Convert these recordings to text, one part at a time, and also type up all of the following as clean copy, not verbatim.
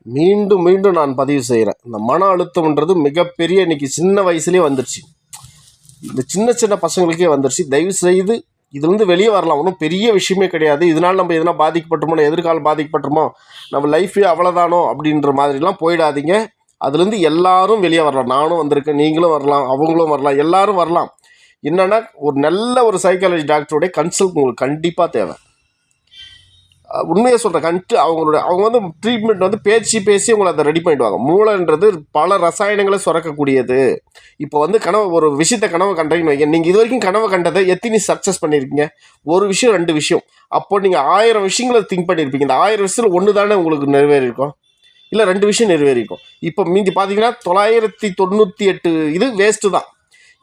மீண்டும் மீண்டும் நான் பதிவு செய்கிறேன். இந்த மன அழுத்தம்ன்றது மிகப்பெரிய இன்றைக்கி சின்ன வயசுலேயே வந்துருச்சு. இந்த சின்ன சின்ன பசங்களுக்கே வந்துருச்சு. தயவுசெய்து இதுலேருந்து வெளியே வரலாம். ஒன்றும் பெரிய விஷயமே கிடையாது. இதனால் நம்ம எதனா பாதிக்கப்பட்டுமோ, எதிர்காலம் பாதிக்கப்பட்டுமோ, நம்ம லைஃபே அவ்வளோதானோ அப்படின்ற மாதிரிலாம் போயிடாதீங்க. அதுலேருந்து எல்லாரும் வெளியே வரலாம். நானும் வந்திருக்கேன், நீங்களும் வரலாம், அவங்களும் வரலாம், எல்லாரும் வரலாம். என்னென்னா ஒரு நல்ல ஒரு சைக்காலஜி டாக்டருடைய கன்சல்ட் உங்களுக்கு கண்டிப்பாக தேவை. உண்மையை சொல்கிறேன். அவங்க வந்து ட்ரீட்மெண்ட் வந்து பேசி உங்களை அதை ரெடி பண்ணிவிடுவாங்க. மூளைன்றது பல ரசாயனங்களை சுரக்கக்கூடியது. இப்போ வந்து ஒரு விஷயத்தை கனவு கண்டீங்கன்னு வைங்க. நீங்கள் இது வரைக்கும் கனவு கண்டதை எத்தனை சக்ஸஸ் பண்ணியிருக்கீங்க? ஒரு விஷயம், 2 விஷயம். அப்போ நீங்கள் 1000 விஷயங்களை திங்க் பண்ணியிருப்பீங்க. இந்த 1000 விஷயத்தில் ஒன்று தானே உங்களுக்கு நிறைவேறியிருக்கும், இல்லை 2 விஷயம் நிறைவேறிக்கும். இப்போ மீதி பார்த்தீங்கன்னா 998 இது வேஸ்ட்டு தான்.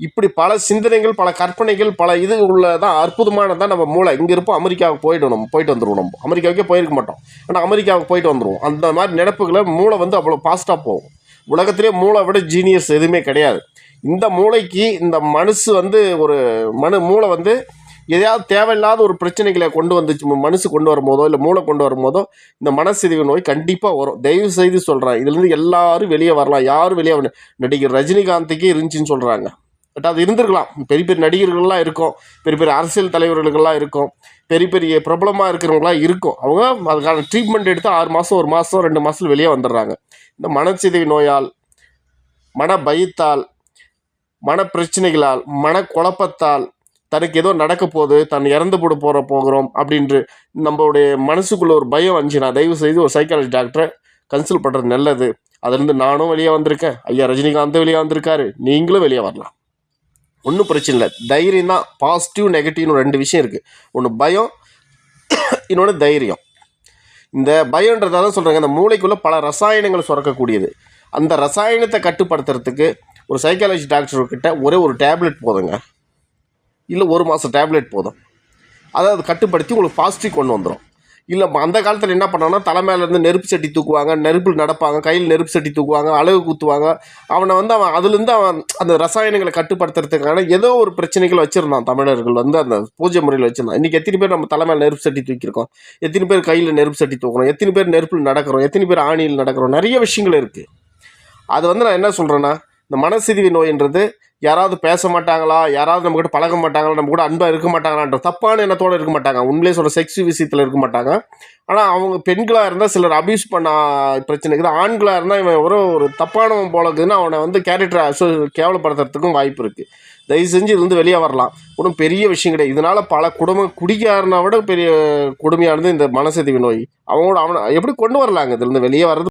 இப்படி பல சிந்தனைகள், பல கற்பனைகள், பல இது உள்ளதான் அற்புதமானதான் நம்ம மூளை. இங்கே இருப்போம், அமெரிக்காவுக்கு போயிட்டு வந்துடுவோம். நம்ம அமெரிக்காவுக்கே போயிருக்க மாட்டோம், ஆனால் அமெரிக்காவுக்கு போயிட்டு வந்துடுவோம். அந்த மாதிரி நினைப்புகளை மூளை வந்து அவ்வளோ ஃபாஸ்ட்டாக போகும். உலகத்திலே மூளை விட ஜீனியஸ் எதுவுமே கிடையாது. இந்த மூளைக்கு இந்த மனசு வந்து மூளை வந்து எதையாவது தேவையில்லாத ஒரு பிரச்சனைகளை மனசு கொண்டு வரும்போதோ, இல்லை மூளை கொண்டு வரும்போதோ இந்த மனசிதைவு நோய் கண்டிப்பாக வரும். தயவு செய்து சொல்கிறேன், இதுலேருந்து எல்லாரும் வெளியே வரலாம். யாரும் வெளியே வரணும். நடிகர் ரஜினிகாந்துக்கே இருந்துச்சின்னு சொல்கிறாங்க. பட் அது இருந்திருக்கலாம். பெரிய பெரிய நடிகர்கள்லாம் இருக்கும், பெரிய பெரிய அரசியல் தலைவர்களுக்கெல்லாம் இருக்கும், பெரிய பெரிய பிரபலமாக இருக்கிறவங்களாம் இருக்கும். அவங்க அதுக்கான ட்ரீட்மெண்ட் எடுத்து 6 மாதம், 1 மாதம், 2 மாதத்தில் வெளியே வந்துடுறாங்க. இந்த மனச்சிதைவு நோயால், மன பயத்தால், மன பிரச்சனைகளால், மன குழப்பத்தால், தனக்கு ஏதோ நடக்க போகுது, இறந்து போகிறோம் அப்படின்று நம்மளுடைய மனசுக்குள்ளே ஒரு பயம் வந்துச்சுன்னா தயவு செய்து ஒரு சைக்காலஜி டாக்டரை கன்சல்ட் பண்ணுறது நல்லது. அதுலேருந்து நானும் வெளியே வந்திருக்கேன், ஐயா ரஜினிகாந்தும் வெளியே வந்திருக்காரு, நீங்களும் வெளியே வரலாம். ஒன்றும் பிரச்சனை இல்லை. தைரியம் தான். பாசிட்டிவ், நெகட்டிவ்னு 2 விஷயம் இருக்குது. ஒன்று பயம், இன்னொன்று தைரியம். இந்த பயன்றதாக தான் சொல்கிறாங்க, அந்த மூளைக்குள்ளே பல ரசாயனங்கள் சுரக்கக்கூடியது. அந்த ரசாயனத்தை கட்டுப்படுத்துறதுக்கு ஒரு சைக்காலஜி டாக்டர்கிட்ட ஒரே ஒரு டேப்லெட் போதுங்க, இல்லை 1 மாதம் டேப்லெட் போதும். அதை கட்டுப்படுத்தி உங்களுக்கு பாசிட்டிவ் கொண்டு வந்துடும். இல்லை அந்த காலத்தில் என்ன பண்ணாங்கன்னா, தலை மேலேருந்து நெருப்பு சட்டி தூக்குவாங்க, நெருப்பில் நடப்பாங்க, கையில் நெருப்பு சட்டி தூக்குவாங்க, அழகு குத்துவாங்க. அவன் அதுலேருந்து அந்த ரசாயனங்களை கட்டுப்படுத்துறதுக்கான ஏதோ ஒரு பிரச்சனைகள் வச்சுருந்தான். தமிழர்கள் வந்து அந்த பூஜை முறையில் வச்சுருந்தான். இன்றைக்கி எத்தனை பேர் நம்ம தலை மேலே நெருப்பு சட்டி தூக்கியிருக்கோம், எத்தனை பேர் கையில் நெருப்பு சட்டி தூக்குறோம், எத்தனை பேர் நெருப்பில் நடக்கிறோம், எத்தனை பேர் ஆணியில் நடக்கிறோம், நிறைய விஷயங்கள் இருக்குது. அது வந்து நான் என்ன சொல்கிறேன்னா, இந்த மனசிதைவு நோயின்றது யாராவது பேச மாட்டாங்களா, யாராவது நம்மக்கிட்ட பழக மாட்டாங்களா, நம்ம கூட அன்பாக இருக்க மாட்டாங்களான்ற தப்பான எண்ணத்தோடு இருக்க மாட்டாங்க. உண்மையிலே சொல்கிற செக்ஸ் விஷயத்தில் இருக்க மாட்டாங்க. ஆனால் அவங்க பெண்களாக இருந்தால் சிலர் அபியூஸ் பண்ண பிரச்சனைக்கு தான். ஆண்களாக இருந்தால் இவன் ஒரு தப்பானவன் போலக்குதுன்னு அவனை வந்து கேரக்டரை கேவலப்படுத்துறதுக்கும் வாய்ப்பு இருக்குது. தயவு செஞ்சு இது வந்து வெளியே வரலாம். ஒன்றும் பெரிய விஷயம் கிடையாது. இதனால் பல குடிக்காரனை விட பெரிய கொடுமையானது இந்த மனசிதைவு நோய். அவனை எப்படி கொண்டு வரலாங்க இதுலேருந்து வெளியே வர்றது?